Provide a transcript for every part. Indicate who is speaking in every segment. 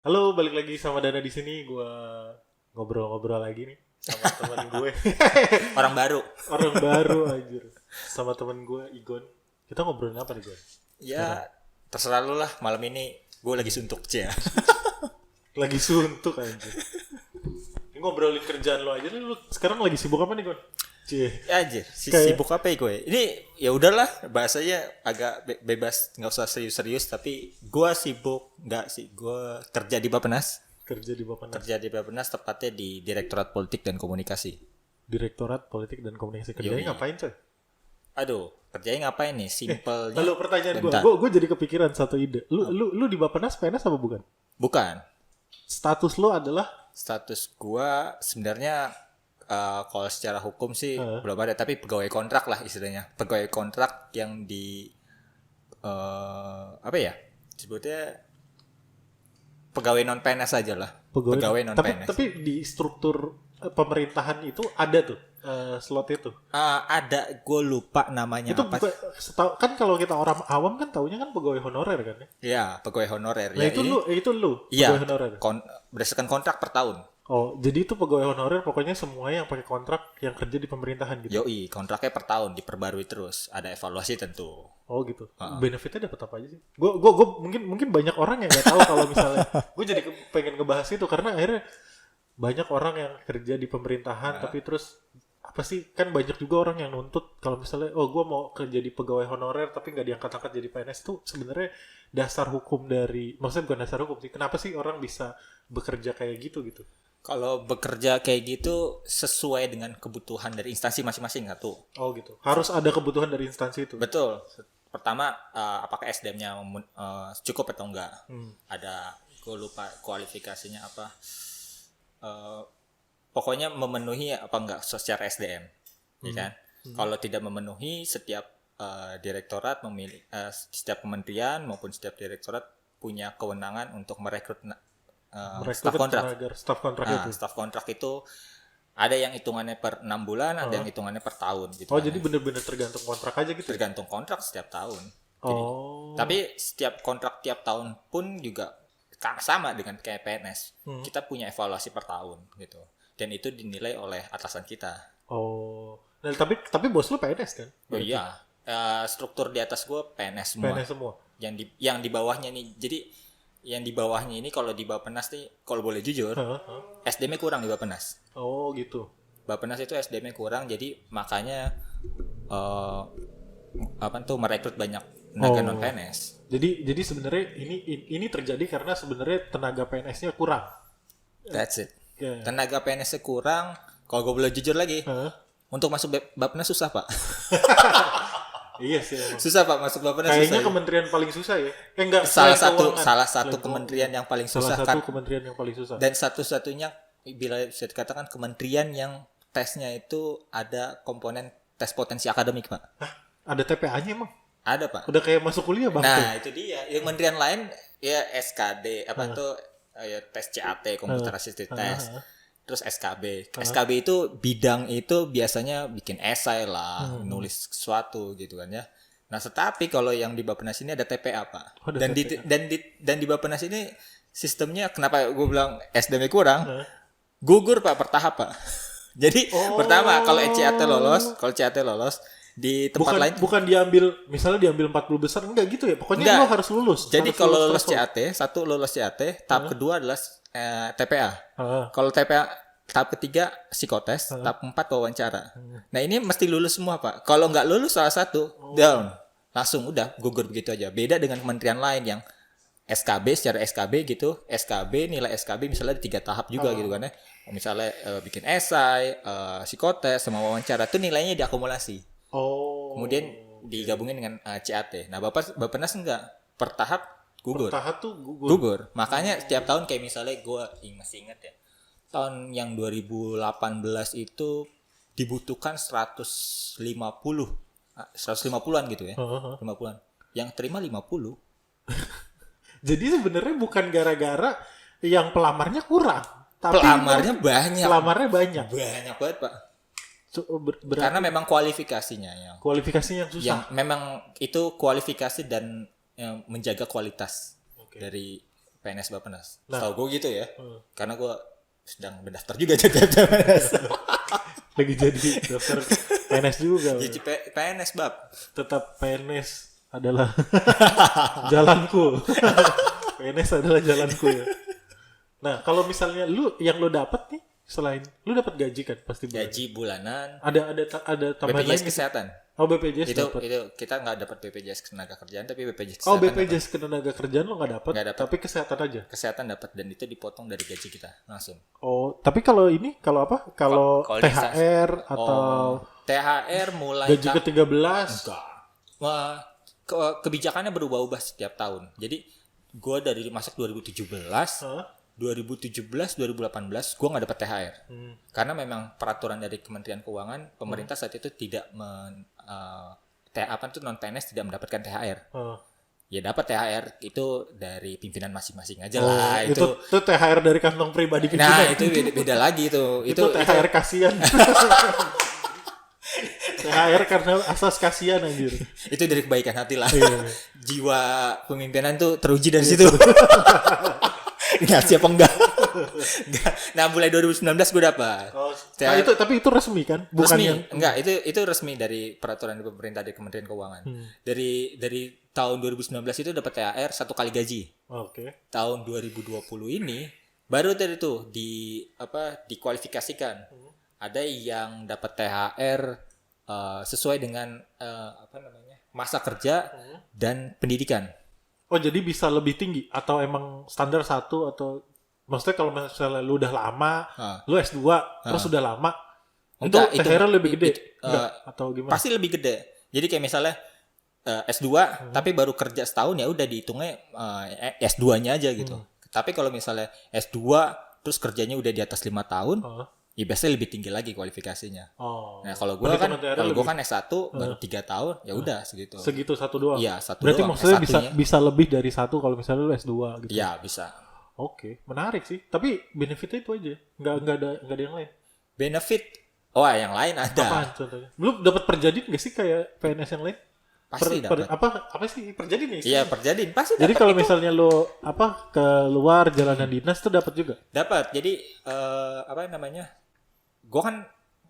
Speaker 1: Halo, balik lagi sama Dana di sini. Gua ngobrol-ngobrol lagi nih sama teman gue.
Speaker 2: Orang baru.
Speaker 1: Orang baru anjir. Sama teman gue Igon. Kita ngobrolin apa nih, Gon?
Speaker 2: Ya, terserah lu lah. Malam ini gue lagi suntuk aja.
Speaker 1: Lagi suntuk anjir. Ini ngobrolin kerjaan lo aja nih. Lu sekarang lagi sibuk apa nih, Gon? Cie.
Speaker 2: Ya anjir, sibuk apa ya gue? Ini ya udahlah, bahasanya agak bebas, nggak usah serius-serius. Tapi gue sibuk, nggak sih? Gue kerja di Bappenas.
Speaker 1: Kerja di Bappenas.
Speaker 2: Kerja di Bappenas, tepatnya di Direktorat Politik dan Komunikasi.
Speaker 1: Direktorat Politik dan Komunikasi. Kerjanya ngapain, coy?
Speaker 2: Aduh, kerjanya ngapain nih? Simpelnya.
Speaker 1: Lalu pertanyaan gue jadi kepikiran satu ide. Lu di Bappenas PNS apa bukan?
Speaker 2: Bukan.
Speaker 1: Status lo adalah?
Speaker 2: Status gue sebenarnya kalau secara hukum sih belum ada, tapi pegawai kontrak lah istilahnya. Pegawai kontrak yang di apa ya? Sebutnya pegawai non PNS aja lah. Pegawai non PNS.
Speaker 1: Tapi di struktur pemerintahan itu ada tuh slot itu.
Speaker 2: Ada, gue lupa namanya
Speaker 1: itu
Speaker 2: apa.
Speaker 1: Kan kalau kita orang awam kan taunya kan pegawai honorer kan ya?
Speaker 2: Iya, pegawai honorer.
Speaker 1: Nah,
Speaker 2: ya,
Speaker 1: itu lu
Speaker 2: iya,
Speaker 1: pegawai honorer.
Speaker 2: Berdasarkan kontrak per tahun.
Speaker 1: Oh, jadi itu pegawai honorer pokoknya semuanya yang pakai kontrak yang kerja di pemerintahan gitu.
Speaker 2: Yoi, kontraknya per tahun diperbarui terus. Ada evaluasi tentu.
Speaker 1: Oh gitu. Benefitnya dapat apa aja sih? Gue mungkin banyak orang yang nggak tahu kalau misalnya gue jadi pengen ngebahas itu karena akhirnya banyak orang yang kerja di pemerintahan tapi terus apa sih, kan banyak juga orang yang nuntut kalau misalnya gue mau kerja di pegawai honorer tapi nggak diangkat-angkat jadi PNS. Tuh sebenarnya dasar hukum dari, maksudnya bukan dasar hukum sih, kenapa sih orang bisa bekerja kayak gitu.
Speaker 2: Kalau bekerja kayak gitu sesuai dengan kebutuhan dari instansi masing-masing satu.
Speaker 1: Oh gitu. Harus ada kebutuhan dari instansi itu.
Speaker 2: Betul. Pertama, apakah SDM-nya cukup atau enggak? Ada, gue lupa kualifikasinya apa. Pokoknya memenuhi apa enggak secara SDM, ya kan? Kalau tidak memenuhi, setiap direktorat memilih, setiap kementerian maupun setiap direktorat punya kewenangan untuk merekrut staf kontrak. Staf kontrak itu ada yang hitungannya per 6 bulan, ada yang hitungannya per tahun gitu.
Speaker 1: Oh, jadi benar-benar tergantung kontrak aja gitu.
Speaker 2: Tergantung kontrak setiap tahun. Jadi, tapi setiap kontrak tiap tahun pun juga sama dengan kayak PNS. Kita punya evaluasi per tahun gitu. Dan itu dinilai oleh atasan kita.
Speaker 1: Oh. Nah, tapi bos lu PNS kan?
Speaker 2: Oh iya. Struktur di atas gue PNS semua.
Speaker 1: PNS semua.
Speaker 2: Yang di bawahnya nih. Jadi yang di bawahnya ini kalau di Bappenas nih, kalau boleh jujur, SDM-nya kurang di Bappenas.
Speaker 1: Oh gitu.
Speaker 2: Bappenas itu SDM-nya kurang, jadi makanya merekrut banyak tenaga non PNS.
Speaker 1: Jadi sebenarnya ini terjadi karena sebenarnya tenaga PNS-nya kurang.
Speaker 2: That's it. Yeah. Tenaga PNS-nya kurang. Kalau gue boleh jujur lagi, untuk masuk Bappenas susah, Pak.
Speaker 1: Iya sih. Emang.
Speaker 2: Susah Pak, masuk Bappenas.
Speaker 1: Kayaknya kementerian paling susah ya.
Speaker 2: Enggak, salah satu kementerian yang paling susah.
Speaker 1: Salah satu kementerian yang paling susah.
Speaker 2: Dan satu-satunya bila bisa dikatakan kementerian yang tesnya itu ada komponen tes potensi akademik, Pak.
Speaker 1: Hah? Ada TPA-nya emang?
Speaker 2: Ada, Pak.
Speaker 1: Udah kayak masuk kuliah, Bang.
Speaker 2: Nah, itu dia. Yang kementerian lain ya SKD ya tes CAT, computer assisted test. Terus SKB. SKB itu bidang itu biasanya bikin esai lah, nulis sesuatu gitu kan ya. Nah, tetapi kalau yang di Bappenas ini ada TPA, Pak. Dan di Bappenas ini sistemnya, kenapa gue bilang SDM kurang? Gugur, Pak, bertahap, Pak. Jadi pertama kalau CAT lolos di tempat lain
Speaker 1: bukan diambil 40 besar, enggak gitu ya. Pokoknya lo harus lulus.
Speaker 2: Jadi kalau lulus CAT, satu lulus CAT, tahap kedua adalah TPA. Kalau TPA tahap ketiga psikotes, tahap 4 wawancara. Nah, ini mesti lulus semua, Pak. Kalau nggak lulus salah satu, down. Langsung udah gugur begitu aja. Beda dengan kementerian lain yang SKB, secara SKB gitu. SKB, nilai SKB misalnya 3 tahap juga gitu kan ya. Misalnya bikin esai, psikotes, sama wawancara, itu nilainya diakumulasi. Kemudian digabungin dengan CAT. Nah, Bappenas enggak. Per tahap gugur. Gugur. Makanya setiap tahun kayak misalnya gue masih ingat ya. Tahun yang 2018 itu dibutuhkan 150-an gitu ya. 50-an. Yang terima 50.
Speaker 1: Jadi sebenarnya bukan gara-gara yang pelamarnya kurang, tapi
Speaker 2: pelamarnya banyak.
Speaker 1: Banyak
Speaker 2: banget, Pak. Karena memang kualifikasinya yang
Speaker 1: susah.
Speaker 2: Yang memang itu kualifikasi dan menjaga kualitas dari PNS Bappenas.
Speaker 1: Nah.
Speaker 2: Setahu gue gitu ya. Karena gue sedang mendaftar juga jadi PNS.
Speaker 1: Lagi jadi daftar PNS juga.
Speaker 2: Jadi PNS Bab.
Speaker 1: Tetap PNS adalah jalanku. PNS adalah jalanku ya. Nah, kalau misalnya yang lu dapat nih, selain lu dapat gaji kan pasti bulanan.
Speaker 2: Gaji bulanan.
Speaker 1: Ada tambahan
Speaker 2: BPJS
Speaker 1: lain
Speaker 2: Kesehatan.
Speaker 1: Oh, BPJS
Speaker 2: Itu
Speaker 1: dapat.
Speaker 2: kita nggak dapat BPJS Ketenagakerjaan, tapi BPJS
Speaker 1: Oh,
Speaker 2: Kesehatan
Speaker 1: BPJS Ketenagakerjaan lo nggak dapat, tapi kesehatan aja.
Speaker 2: Kesehatan dapat, dan itu dipotong dari gaji kita langsung.
Speaker 1: Oh, tapi kalau ini kalau apa? Kalau THR atau
Speaker 2: THR mulai
Speaker 1: gaji ke-13?
Speaker 2: Enggak. Wah, kebijakannya berubah-ubah setiap tahun. Jadi gue dari masuk 2017, 2018, gue nggak dapat THR. Karena memang peraturan dari Kementerian Keuangan, pemerintah saat itu tidak non PNS tidak mendapatkan THR. Ya dapat THR itu dari pimpinan masing-masing aja lah.
Speaker 1: Itu THR dari kantong pribadi pimpinan.
Speaker 2: Nah, itu beda lagi itu.
Speaker 1: Itu THR kasihan. THR karena asas kasihan anjir.
Speaker 2: Itu dari kebaikan hati lah. Jiwa pemimpinan tuh teruji dari situ. Ngasih apa enggak? Nah, mulai 2019 gue dapat.
Speaker 1: Nah, tapi itu resmi kan? Bukan
Speaker 2: resmi.
Speaker 1: Yang
Speaker 2: enggak, itu resmi dari peraturan dari pemerintah dari Kementerian Keuangan. Dari tahun 2019 itu dapat THR 1 kali gaji.
Speaker 1: Oke.
Speaker 2: Tahun 2020 ini baru tadi tuh dikualifikasikan. Ada yang dapat THR sesuai dengan masa kerja dan pendidikan.
Speaker 1: Oh, jadi bisa lebih tinggi atau emang standar 1 atau maksudnya kalau misalnya lu udah lama, lu S2 terus udah lama,
Speaker 2: enggak,
Speaker 1: itu THR lebih gede atau gimana?
Speaker 2: Pasti lebih gede. Jadi kayak misalnya S2 tapi baru kerja setahun, ya udah dihitungnya S2-nya aja gitu. Tapi kalau misalnya S2 terus kerjanya udah di atas 5 tahun, ya biasanya lebih tinggi lagi kualifikasinya. Nah, kalau gue kan S1 baru 3 tahun, ya udah segitu.
Speaker 1: Segitu 1 doang.
Speaker 2: Iya, 1
Speaker 1: Berarti
Speaker 2: doang.
Speaker 1: maksudnya bisa lebih dari 1 kalau misalnya lu S2 gitu.
Speaker 2: Iya, bisa.
Speaker 1: Oke, menarik sih. Tapi benefitnya itu aja. Enggak ada yang lain.
Speaker 2: Benefit yang lain ada.
Speaker 1: Apaan contohnya? Lu dapat perjadin enggak sih kayak PNS yang lain?
Speaker 2: Pasti dapat.
Speaker 1: Apa sih perjadin nih?
Speaker 2: Iya, perjadin pasti dapat.
Speaker 1: Jadi kalau misalnya lu keluar jalanan dinas tuh dapat juga?
Speaker 2: Dapat. Jadi gue kan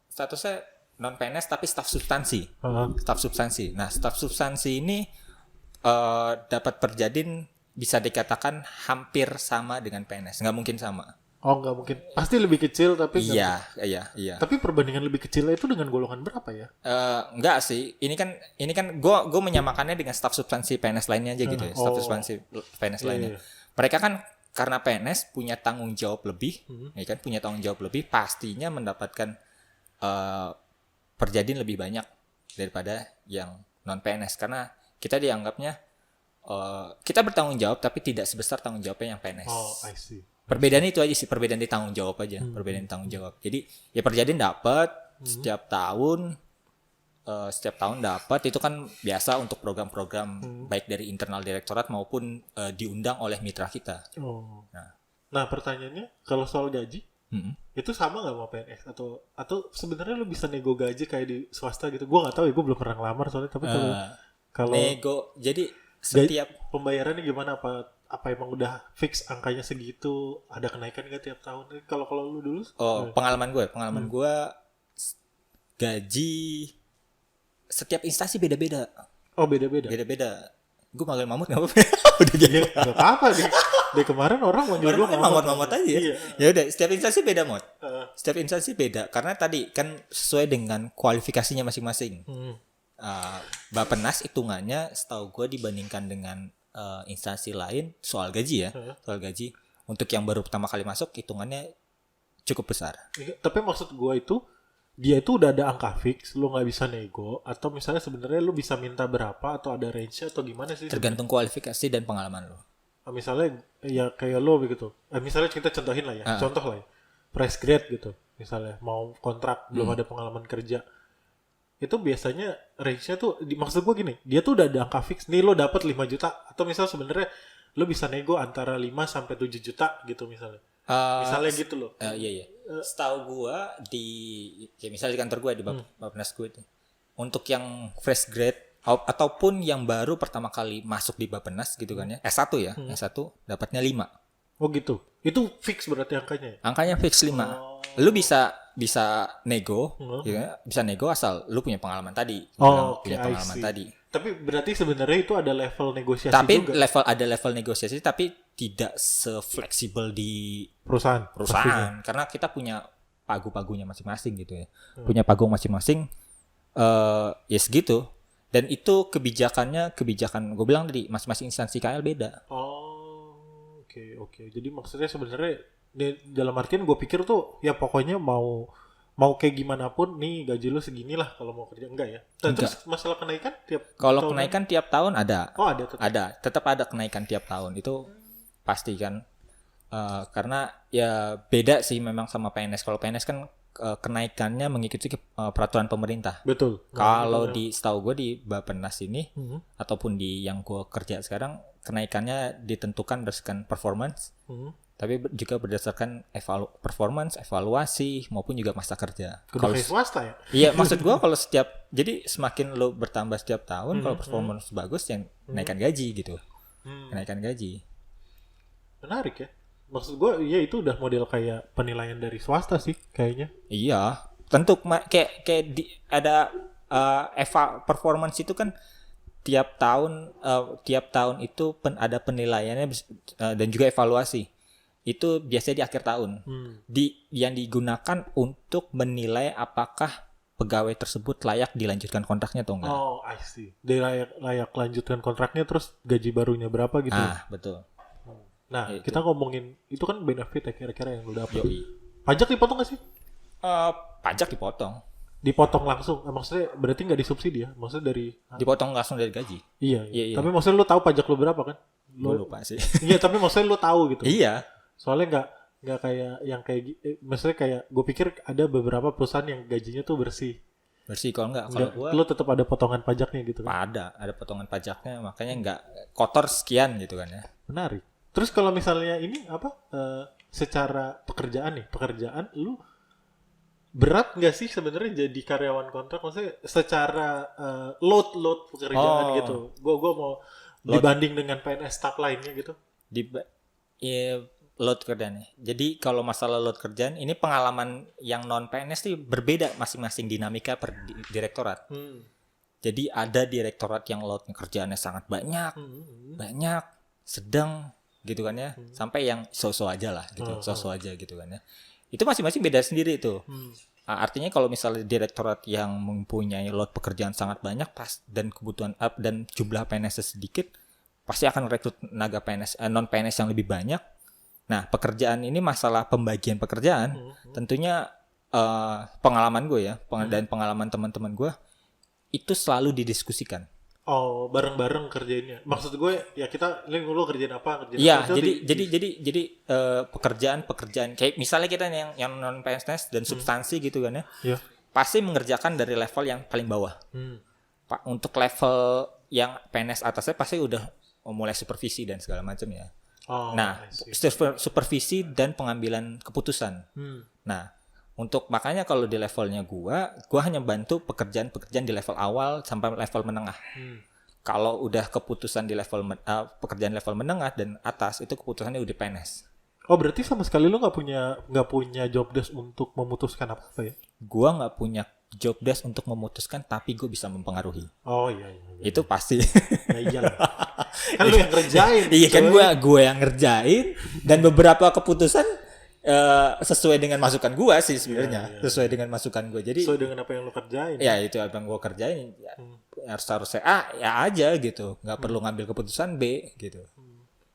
Speaker 2: statusnya non PNS tapi staf substansi. Staf substansi. Nah, staf substansi ini dapat perjadin bisa dikatakan hampir sama dengan PNS. Nggak mungkin sama.
Speaker 1: Oh, nggak mungkin. Pasti lebih kecil tapi
Speaker 2: Iya.
Speaker 1: Tapi perbandingan lebih kecil itu dengan golongan berapa ya?
Speaker 2: Enggak sih. Ini kan gue menyamakannya dengan staf substansi PNS lainnya aja gitu ya. Staf substansi PNS lainnya. Mereka kan karena PNS punya tanggung jawab lebih, ya kan, punya tanggung jawab lebih, pastinya mendapatkan perjadin lebih banyak daripada yang non PNS, karena kita dianggapnya kita bertanggung jawab tapi tidak sebesar tanggung jawabnya yang PNS.
Speaker 1: Oh, I see.
Speaker 2: Perbedaan itu aja sih, perbedaan di tanggung jawab aja, perbedaan di tanggung jawab. Jadi ya perjadin dapat setiap tahun dapat, itu kan biasa untuk program-program baik dari internal direktorat maupun diundang oleh mitra kita.
Speaker 1: Nah, pertanyaannya kalau soal gaji itu sama nggak sama PNS atau sebenarnya lu bisa nego gaji kayak di swasta gitu? Gue nggak tahu ya, gue belum pernah ngelamar soalnya. Tapi kalau
Speaker 2: nego, jadi setiap
Speaker 1: pembayarannya gimana? Apa emang udah fix angkanya segitu? Ada kenaikan nggak tiap tahun? Kalau lu dulu?
Speaker 2: Pengalaman gue gaji setiap instansi beda-beda.
Speaker 1: Oh, beda-beda.
Speaker 2: Gue manggil Mamut nggak apa-apa? Udah
Speaker 1: jadi nggak apa-apa deh. Dari kemarin orang manggil gue
Speaker 2: Mamut aja. Iya. Ya udah, setiap instansi beda, Mot. Setiap instansi beda karena tadi kan sesuai dengan kualifikasinya masing-masing. Bappenas hitungannya setahu gue dibandingkan dengan instansi lain soal gaji ya. Soal gaji untuk yang baru pertama kali masuk hitungannya cukup besar.
Speaker 1: Tapi maksud gue itu dia itu udah ada angka fix, lu nggak bisa nego, atau misalnya sebenarnya lu bisa minta berapa atau ada range atau gimana sih?
Speaker 2: Tergantung kualifikasi dan pengalaman lu.
Speaker 1: Misalnya ya kayak lo begitu. Misalnya kita contohin lah ya, contoh lah ya, fresh grade gitu, misalnya mau kontrak belum ada pengalaman kerja, itu biasanya range-nya tuh, maksud gue gini, dia tuh udah ada angka fix, nih lo dapat 5 juta, atau misalnya sebenarnya lo bisa nego antara 5 sampai 7 juta gitu misalnya. Misalnya gitu loh.
Speaker 2: Iya. Setahu gua misalnya di kantor gua di Bappenas gue itu, untuk yang fresh grade ataupun yang baru pertama kali masuk di Bappenas gitu kan ya, S1 ya, S1 dapatnya 5.
Speaker 1: Oh gitu. Itu fix berarti angkanya ya?
Speaker 2: Angkanya fix 5. Lu bisa nego, gitu ya. Bisa nego asal lu punya pengalaman tadi.
Speaker 1: Oke,
Speaker 2: Punya pengalaman tadi.
Speaker 1: Tapi berarti sebenarnya itu ada level negosiasi
Speaker 2: Tapi
Speaker 1: juga.
Speaker 2: ada level negosiasi, tapi tidak sefleksibel di
Speaker 1: Perusahaan.
Speaker 2: karena kita punya pagu-pagunya masing-masing gitu ya. Punya pagu masing-masing. Ya segitu. Dan itu kebijakan gue bilang tadi masing-masing instansi KL beda.
Speaker 1: Oh, oke. Jadi maksudnya sebenarnya dalam artian gue pikir tuh ya pokoknya mau kayak gimana pun nih gaji lu seginilah kalau mau kerja, enggak ya? Terus masalah kenaikan
Speaker 2: kalau kenaikan tiap tahun ada.
Speaker 1: Oh, ada tetap.
Speaker 2: Tetap ada kenaikan tiap tahun. Itu pasti kan. Karena ya beda sih memang sama PNS. Kalau PNS kan kenaikannya mengikuti peraturan pemerintah.
Speaker 1: Betul.
Speaker 2: Kalau setahu gue di Bappenas ini ataupun di yang gue kerja sekarang, kenaikannya ditentukan berdasarkan performance. Tapi juga berdasarkan performance, evaluasi maupun juga masa kerja.
Speaker 1: Kalau swasta ya?
Speaker 2: Iya, maksud gua kalau jadi semakin lo bertambah setiap tahun, kalau performance bagus yang naikkan gaji gitu. Naikkan gaji.
Speaker 1: Menarik ya. Maksud gua ya itu udah model kayak penilaian dari swasta sih kayaknya.
Speaker 2: Iya, tentu kayak ada performance itu kan tiap tahun itu ada penilaiannya dan juga evaluasi. Itu biasanya di akhir tahun. Yang digunakan untuk menilai apakah pegawai tersebut layak dilanjutkan kontraknya atau enggak.
Speaker 1: Oh, I see. Dia layak lanjutkan kontraknya, terus gaji barunya berapa gitu.
Speaker 2: Betul.
Speaker 1: Nah, kita ngomongin itu kan benefit ya kira-kira yang lu dapat.
Speaker 2: Yoi.
Speaker 1: Pajak dipotong gak sih?
Speaker 2: Pajak dipotong.
Speaker 1: Dipotong langsung. Maksudnya berarti nggak disubsidi ya? Maksudnya
Speaker 2: dipotong langsung dari gaji.
Speaker 1: Iya. Tapi maksudnya lu tahu pajak lu berapa kan?
Speaker 2: Gue lupa sih.
Speaker 1: Iya, tapi maksudnya lu tahu gitu.
Speaker 2: Iya.
Speaker 1: Soalnya nggak kayak yang maksudnya kayak gue pikir ada beberapa perusahaan yang gajinya tuh bersih.
Speaker 2: Kalau gua
Speaker 1: lu tetap ada potongan pajaknya gitu kan?
Speaker 2: Ada potongan pajaknya, makanya nggak kotor sekian gitu kan ya.
Speaker 1: Menarik. Terus kalau misalnya ini secara pekerjaan lu berat nggak sih sebenarnya jadi karyawan kontrak? Maksudnya secara load pekerjaan gitu. Gue mau dibanding dengan PNS staff lainnya gitu.
Speaker 2: Load kerjaan. Jadi kalau masalah load kerjaan, ini pengalaman yang non PNS sih berbeda masing-masing dinamika per direktorat. Jadi ada direktorat yang load kerjaannya sangat banyak, sedang gitu kan ya, sampai yang so-so aja lah gitu, so-so aja gitu kan ya. Itu masing-masing beda sendiri itu. Artinya kalau misalnya direktorat yang mempunyai load pekerjaan sangat banyak dan kebutuhan dan jumlah PNS sedikit, pasti akan rekrut tenaga PNS non PNS yang lebih banyak. Nah, pekerjaan ini masalah pembagian pekerjaan, tentunya pengalaman gue ya, dan pengalaman teman-teman gue itu selalu didiskusikan.
Speaker 1: Oh, bareng-bareng kerjainnya. Maksud gue ya lu kerjain apa?
Speaker 2: Iya, jadi pekerjaan kayak misalnya kita yang non PNS dan substansi gitu kan ya. Pasti mengerjakan dari level yang paling bawah. Untuk level yang PNS atasnya pasti udah mulai supervisi dan segala macam ya. Supervisi dan pengambilan keputusan. Nah, makanya kalau di levelnya gua hanya bantu pekerjaan di level awal sampai level menengah. Kalau udah keputusan di level pekerjaan level menengah dan atas, itu keputusannya udah PNS.
Speaker 1: Oh, berarti sama sekali lu nggak punya job desk untuk memutuskan apa ya?
Speaker 2: Gua nggak punya job desk untuk memutuskan, tapi gue bisa mempengaruhi.
Speaker 1: Oh iya.
Speaker 2: Itu pasti.
Speaker 1: Ya iyalah. Kan lu yang ngerjain.
Speaker 2: Iya kan gue yang ngerjain, dan beberapa keputusan sesuai dengan masukan gue sih sebenarnya. Sesuai dengan masukan gue. Jadi
Speaker 1: sesuai dengan apa yang lu kerjain.
Speaker 2: Ya itu apa yang gue kerjain. Harusnya A ya aja gitu. Nggak perlu ngambil keputusan B gitu.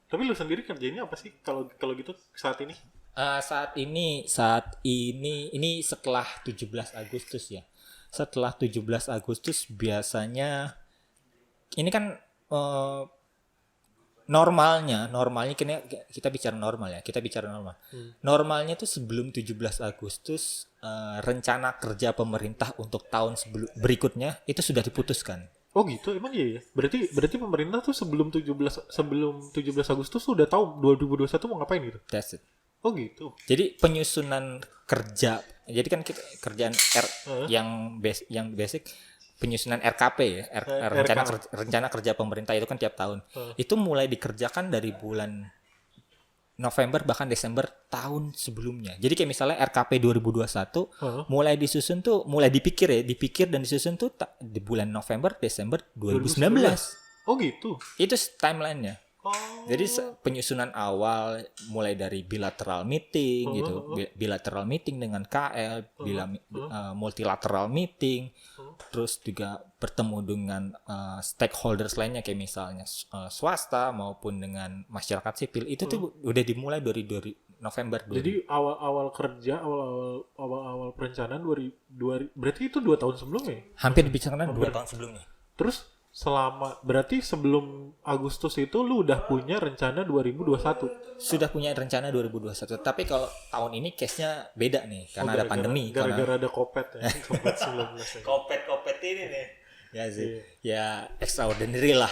Speaker 1: Tapi lu sendiri kerjainnya apa sih kalau gitu saat ini?
Speaker 2: Saat ini setelah 17 Agustus ya. Setelah 17 Agustus biasanya ini kan normalnya kita bicara normal ya. Normalnya tuh sebelum 17 Agustus rencana kerja pemerintah untuk tahun berikutnya itu sudah diputuskan.
Speaker 1: Oh gitu, emang iya ya? Berarti pemerintah tuh sebelum 17 Agustus sudah tahu 2021 mau ngapain gitu?
Speaker 2: That's it.
Speaker 1: Oh gitu.
Speaker 2: Jadi penyusunan kerja, jadi kan kerjaan yang basic penyusunan RKP ya, rencana kerja pemerintah itu kan tiap tahun. Itu mulai dikerjakan dari bulan November bahkan Desember tahun sebelumnya. Jadi kayak misalnya RKP 2021 mulai disusun tuh, mulai dipikir dan disusun tuh di bulan November Desember 2019.
Speaker 1: Oh gitu.
Speaker 2: Itu timelinenya. Jadi penyusunan awal mulai dari bilateral meeting gitu, bilateral meeting dengan KL, multilateral meeting, terus juga bertemu dengan stakeholders lainnya kayak misalnya swasta maupun dengan masyarakat sipil. Itu tuh udah dimulai dari November.
Speaker 1: Jadi awal kerja, awal perencanaan berarti itu 2 tahun sebelumnya.
Speaker 2: Hampir dibicarakan 2 tahun sebelumnya.
Speaker 1: Terus berarti sebelum Agustus itu lu udah punya rencana 2021.
Speaker 2: Sudah punya rencana 2021. Tapi kalau tahun ini case-nya beda nih karena ada pandemi.
Speaker 1: Gara-gara ada Covid ya.
Speaker 2: Covid ini nih. Ya sih. Ya extraordinary lah.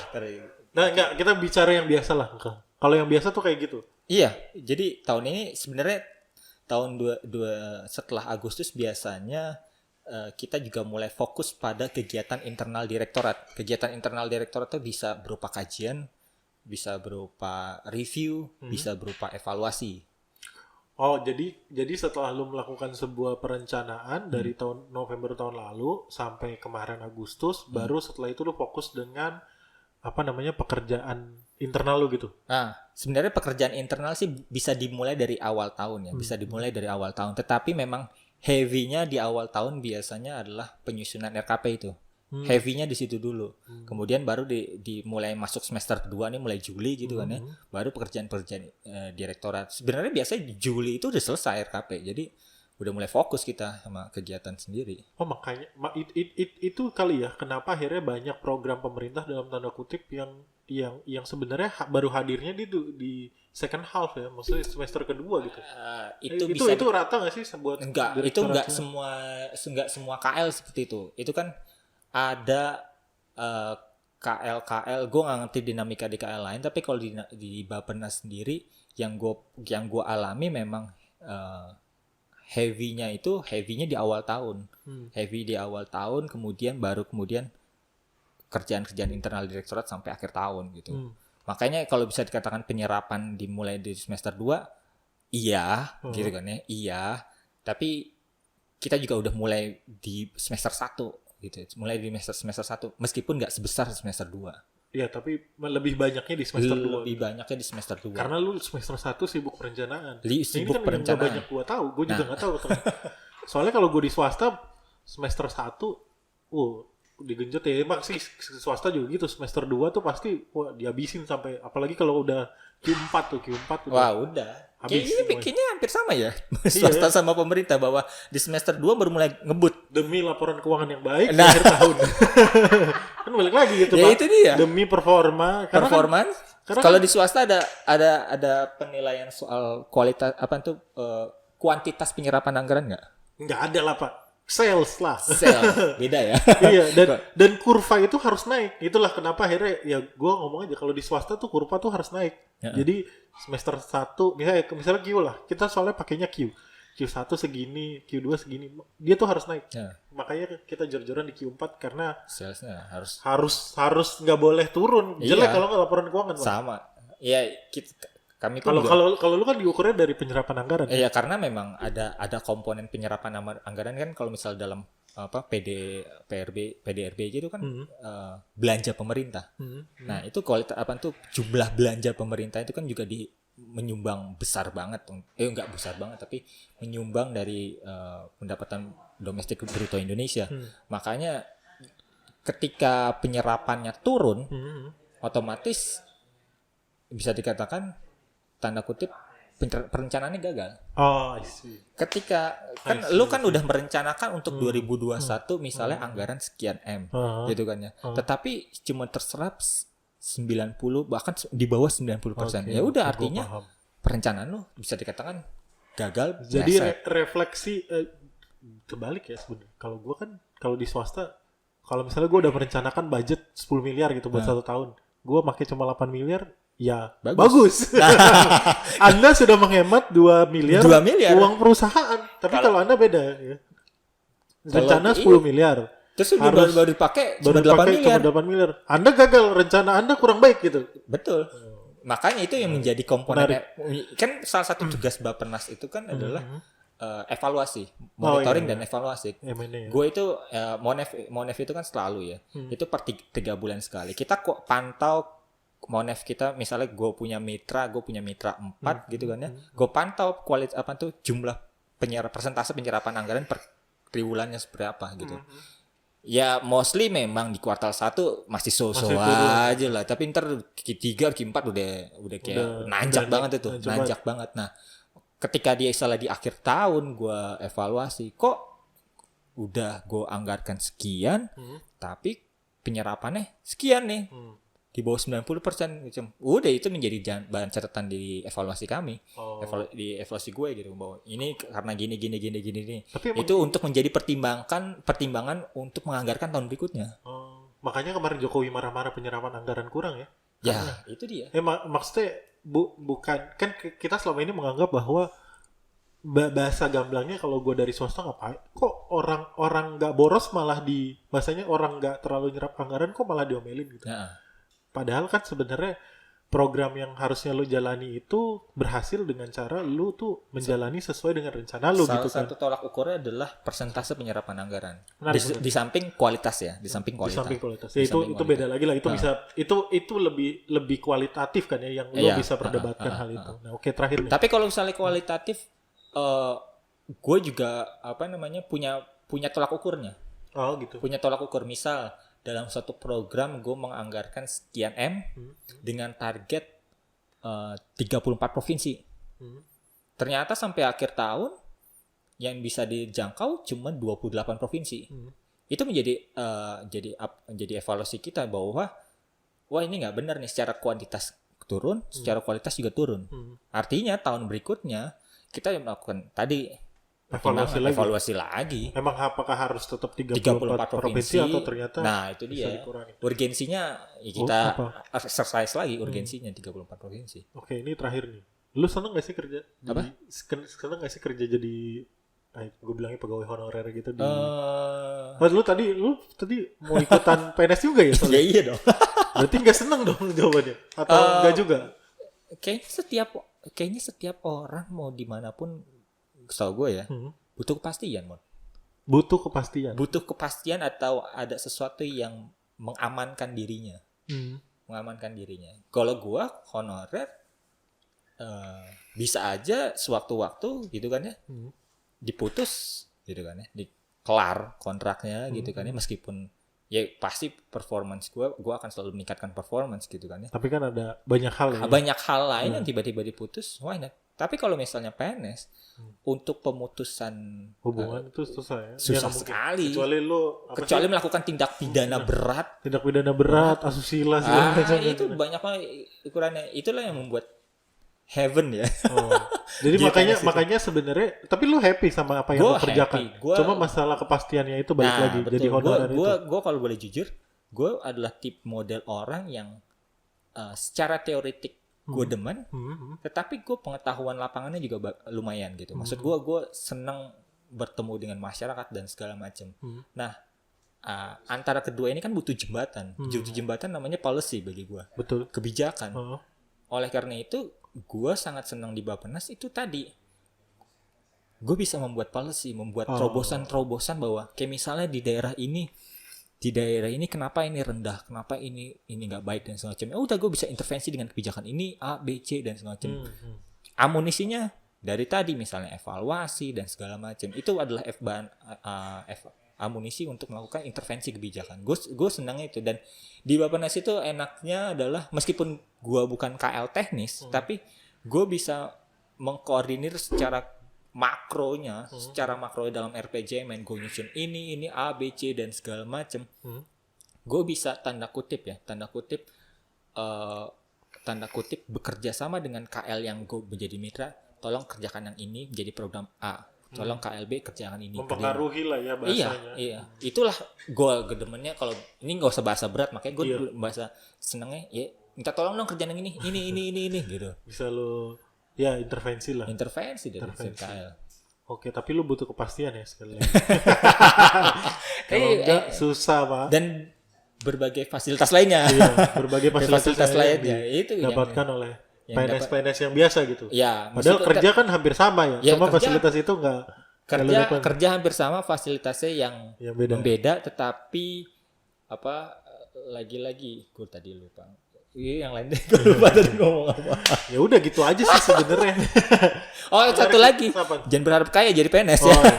Speaker 1: Nah, enggak, kita bicara yang biasa lah. Kalau yang biasa tuh kayak gitu.
Speaker 2: Iya, jadi tahun ini sebenarnya tahun setelah Agustus biasanya kita juga mulai fokus pada kegiatan internal direktorat. Kegiatan internal direktorat itu bisa berupa kajian, bisa berupa review, bisa berupa evaluasi.
Speaker 1: Oh, jadi setelah lu melakukan sebuah perencanaan dari tahun November tahun lalu sampai kemarin Agustus, baru setelah itu lu fokus dengan pekerjaan internal lu gitu.
Speaker 2: Nah, sebenarnya pekerjaan internal sih bisa dimulai dari awal tahun ya, bisa dimulai dari awal tahun. Tetapi memang heavy-nya di awal tahun biasanya adalah penyusunan RKP itu. Heavy-nya di situ dulu. Kemudian baru dimulai masuk semester kedua nih, mulai Juli gitu kan ya. Baru pekerjaan-pekerjaan direktorat. Sebenarnya biasanya di Juli itu udah selesai RKP. Jadi udah mulai fokus kita sama kegiatan sendiri.
Speaker 1: Oh, makanya itu kali ya kenapa akhirnya banyak program pemerintah dalam tanda kutip yang sebenarnya baru hadirnya di second half ya, maksudnya semester kedua gitu. Itu rata nggak sih buat?
Speaker 2: Enggak, itu enggak semua KL seperti itu. Itu kan ada KL, gue nggak ngerti dinamika di KL lain, tapi kalau di Bappenas sendiri yang gue alami memang heavy-nya di awal tahun. Heavy di awal tahun, kemudian kerjaan-kerjaan internal direktorat sampai akhir tahun gitu. Makanya kalau bisa dikatakan penyerapan dimulai di semester 2, iya, gitu kan ya, iya. Tapi kita juga udah mulai di semester 1 gitu. Mulai di semester 1 meskipun nggak sebesar semester 2.
Speaker 1: Iya, tapi lebih banyaknya di semester 2.
Speaker 2: Lebih banyaknya di semester 2.
Speaker 1: Karena lu semester 1 sibuk perencanaan.
Speaker 2: Sibuk
Speaker 1: ini kan
Speaker 2: perencanaan.
Speaker 1: Yang banyak gua tahu, gua juga nggak tahu. Soalnya kalau gua di swasta semester 1, digenjot ya. Emang sih swasta juga gitu, semester 2 tuh pasti dihabisin sampai, apalagi kalau udah Q4 tuh.
Speaker 2: Wah, udah. Kayaknya hampir sama ya.
Speaker 1: Iya,
Speaker 2: Swasta sama pemerintah bahwa di semester 2 baru mulai ngebut.
Speaker 1: Demi laporan keuangan yang baik di akhir tahun. Kan balik lagi gitu,
Speaker 2: ya,
Speaker 1: Pak.
Speaker 2: Itu dia.
Speaker 1: Demi performa.
Speaker 2: Performance. Kalau di swasta ada penilaian soal kualitas kuantitas penyerapan anggaran nggak?
Speaker 1: Nggak ada lah, Pak. Sales lah.
Speaker 2: Beda ya.
Speaker 1: Iya, dan kurva itu harus naik. Itulah kenapa akhirnya ya gue ngomong aja kalau di swasta tuh kurva tuh harus naik. Jadi semester 1 misalnya Q lah. Kita soalnya pakainya Q. Q1 segini, Q2 segini. Dia tuh harus naik. Makanya kita jor-joran di Q4 karena
Speaker 2: salesnya
Speaker 1: harus nggak boleh turun. Jelek kalau nggak laporan keuangan, Pak.
Speaker 2: Sama. Iya, kami
Speaker 1: kalau lu kan diukurnya dari penyerapan anggaran.
Speaker 2: Iya, karena memang ada komponen penyerapan anggaran kan kalau misal dalam PDRB itu kan belanja pemerintah. Nah, itu kualitas jumlah belanja pemerintah itu kan juga menyumbang besar banget. Enggak besar banget tapi menyumbang dari pendapatan domestik bruto Indonesia. Makanya ketika penyerapannya turun, otomatis bisa dikatakan tanda kutip perencanaannya gagal.
Speaker 1: Oh, I see.
Speaker 2: Ketika lu kan udah merencanakan untuk 2021 misalnya anggaran sekian M gitu kan ya. Tetapi cuma terserap 90 bahkan di bawah 90%. Ya udah artinya perencanaan lu bisa dikatakan gagal.
Speaker 1: Jadi refleksi kebalik ya sebenarnya. Kalau gua kan kalau di swasta kalau misalnya gua udah merencanakan budget 10 miliar gitu buat 1 tahun. Gua pakai cuma 8 miliar. Ya, bagus. Anda sudah menghemat 2 miliar uang perusahaan. Tapi kalau Anda beda ya. Rencana 10 miliar.
Speaker 2: Terus baru dipakai cuma 8 miliar.
Speaker 1: Anda gagal, rencana Anda kurang baik gitu.
Speaker 2: Betul. Makanya itu yang menjadi komponen kan salah satu tugas Bappenas itu kan adalah evaluasi, monitoring dan evaluasi. Gue itu Monef itu kan selalu ya. Itu per 3 bulan sekali. Kita kok pantau Monef kita, misalnya gue punya mitra 4 gitu kan ya. Gue pantau kualitas jumlah persentase penyerapan anggaran per triwulannya seperti apa gitu. Ya mostly memang di kuartal 1 masih so-so aja lah. Tapi ntar Q3, Q4 udah kayak nanjak banget itu. Nanjak banget. Nah ketika dia salah di akhir tahun gue evaluasi. Kok udah gue anggarkan sekian. Tapi penyerapannya sekian nih. Di bawah 90% gitu. Udah itu menjadi bahan catatan di evaluasi kami. Di evaluasi gue gitu bahwa ini karena gini. Tapi itu untuk menjadi pertimbangan untuk menganggarkan tahun berikutnya.
Speaker 1: Makanya kemarin Jokowi marah-marah penyerapan anggaran kurang ya.
Speaker 2: Ya, itu dia.
Speaker 1: Maksudnya bukan kan kita selama ini menganggap bahwa bahasa gamblangnya kalau gue dari swasta ngapain kok orang nggak boros malah bahasanya orang nggak terlalu nyerap anggaran kok malah diomelin gitu. Padahal kan sebenarnya program yang harusnya lu jalani itu berhasil dengan cara lu tuh menjalani sesuai dengan rencana lu gitu kan. Salah
Speaker 2: satu tolak ukurnya adalah persentase penyerapan anggaran. Di samping kualitas ya, di samping kualitas.
Speaker 1: Ya, itu beda lagi lah. Itu bisa itu lebih kualitatif kan ya yang lu bisa perdebatkan hal itu. Nah, oke terakhir nih.
Speaker 2: Tapi kalau misalnya kualitatif gue juga punya tolak ukurnya.
Speaker 1: Oh, gitu.
Speaker 2: Punya tolak ukur, misal dalam satu program gue menganggarkan sekian M dengan target 34 provinsi. Ternyata sampai akhir tahun yang bisa dijangkau cuma 28 provinsi. Itu menjadi evaluasi kita bahwa wah ini nggak benar nih, secara kuantitas turun, secara kualitas juga turun. Artinya tahun berikutnya kita melakukan tadi evaluasi lagi.
Speaker 1: Emang apakah harus tetap 34 provinsi atau ternyata
Speaker 2: itu dia. Urgensinya ya kita exercise lagi urgensinya 34 provinsi.
Speaker 1: Oke, ini terakhir nih. Lu seneng gak sih kerja? Seneng gak sih kerja jadi gue bilangnya pegawai honorer gitu di lu tadi mau ikutan PNS juga ya soalnya?
Speaker 2: Iya dong.
Speaker 1: Berarti gak seneng dong jawabannya? Atau enggak juga?
Speaker 2: Kayaknya setiap orang mau dimanapun, setahu gue ya, butuh kepastian, Mon.
Speaker 1: Butuh kepastian
Speaker 2: atau ada sesuatu yang mengamankan dirinya. Kalau gue honorer bisa aja sewaktu-waktu gitu kan ya, diputus gitu kan ya, dikelar kontraknya gitu kan ya, meskipun ya pasti performance gue akan selalu meningkatkan performance gitu kan ya.
Speaker 1: Tapi kan ada banyak hal ya.
Speaker 2: Banyak hal lain yang tiba-tiba diputus, why not? Tapi kalau misalnya PNS untuk pemutusan
Speaker 1: hubungan itu susah ya.
Speaker 2: Susah sekali.
Speaker 1: Kecuali
Speaker 2: melakukan tindak pidana berat,
Speaker 1: asusila
Speaker 2: itu banyak ukurannya. Itulah yang membuat heaven ya.
Speaker 1: Jadi makanya sebenarnya tapi lu happy sama apa yang lu kerjakan. Cuma masalah kepastiannya itu balik lagi.
Speaker 2: Betul.
Speaker 1: Jadi honorer itu.
Speaker 2: Gue kalau boleh jujur, gue adalah tip model orang yang secara teoretik gue demen, tetapi gue pengetahuan lapangannya juga lumayan gitu. Maksud gue senang bertemu dengan masyarakat dan segala macam. Nah, antara kedua ini kan butuh jembatan. Jembatan namanya policy bagi gue.
Speaker 1: Betul.
Speaker 2: Kebijakan. Oleh karena itu, gue sangat senang di Bappenas itu tadi. Gue bisa membuat policy, membuat terobosan-terobosan bahwa kayak misalnya di daerah ini kenapa ini rendah, kenapa ini nggak baik dan semacamnya. Udah gue bisa intervensi dengan kebijakan ini A, B, C dan semacam. Amunisinya dari tadi misalnya evaluasi dan segala macam. Itu adalah amunisi untuk melakukan intervensi kebijakan. Gue senangnya itu. Dan di Bappenas itu enaknya adalah meskipun gue bukan KL teknis, tapi gue bisa mengkoordinir secara makronya, secara makro dalam RPJMN, gue nyusun ini A, B, C dan segala macam. Gue bisa tanda kutip bekerja sama dengan KL yang gue menjadi mitra. Tolong kerjakan yang ini menjadi program A. Tolong KLB kerjakan ini.
Speaker 1: Mempengaruhi lah ya bahasanya.
Speaker 2: Iya. Itulah gue gedemennya. Kalau ini nggak usah bahasa berat, makanya gue bahasa senengnya ya. Minta tolong dong kerjaan yang ini gitu.
Speaker 1: Bisa lo ya intervensi lah.
Speaker 2: Intervensi dari KL.
Speaker 1: Oke, tapi lu butuh kepastian ya sekali lagi. Kalau enggak susah, Pak.
Speaker 2: Dan berbagai fasilitas lainnya.
Speaker 1: Iya, berbagai fasilitas
Speaker 2: lainnya
Speaker 1: yang
Speaker 2: itu
Speaker 1: didapatkan oleh
Speaker 2: yang
Speaker 1: PNS yang biasa gitu.
Speaker 2: Ya,
Speaker 1: Padahal
Speaker 2: maksudku
Speaker 1: kerja kan hampir sama ya.
Speaker 2: Ya,
Speaker 1: Cuma
Speaker 2: kerja-
Speaker 1: fasilitas itu enggak
Speaker 2: kerja hampir sama, fasilitasnya yang
Speaker 1: beda.
Speaker 2: beda, tetapi apa lagi-lagi gue tadi lupa. Iya, yang lain deh gue lupa tadi ngomong apa.
Speaker 1: Ya udah gitu aja sih sebenarnya.
Speaker 2: Oh, satu lagi.
Speaker 1: Apa?
Speaker 2: Jangan berharap kaya jadi PNS
Speaker 1: Oh,
Speaker 2: ya.
Speaker 1: iya.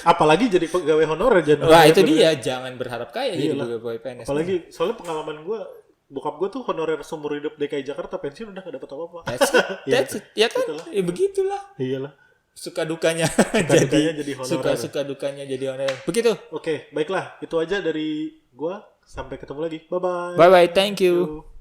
Speaker 1: Apalagi jadi pegawai honorer jangan.
Speaker 2: Wah, itu dia, jangan berharap kaya jadi
Speaker 1: Iyalah.
Speaker 2: pegawai PNS.
Speaker 1: Apalagi soalnya pengalaman gue, bokap gue tuh honorer seumur hidup DKI Jakarta, pensiun udah gak dapet apa-apa.
Speaker 2: That's it. Ya kan?
Speaker 1: Itulah.
Speaker 2: Ya begitulah.
Speaker 1: Iyalah.
Speaker 2: Suka dukanya
Speaker 1: Dukanya jadi honorer.
Speaker 2: suka dukanya jadi honorer. Begitu.
Speaker 1: Oke, baiklah. Itu aja dari gue. Sampai ketemu lagi. Bye-bye.
Speaker 2: Bye bye. Thank you.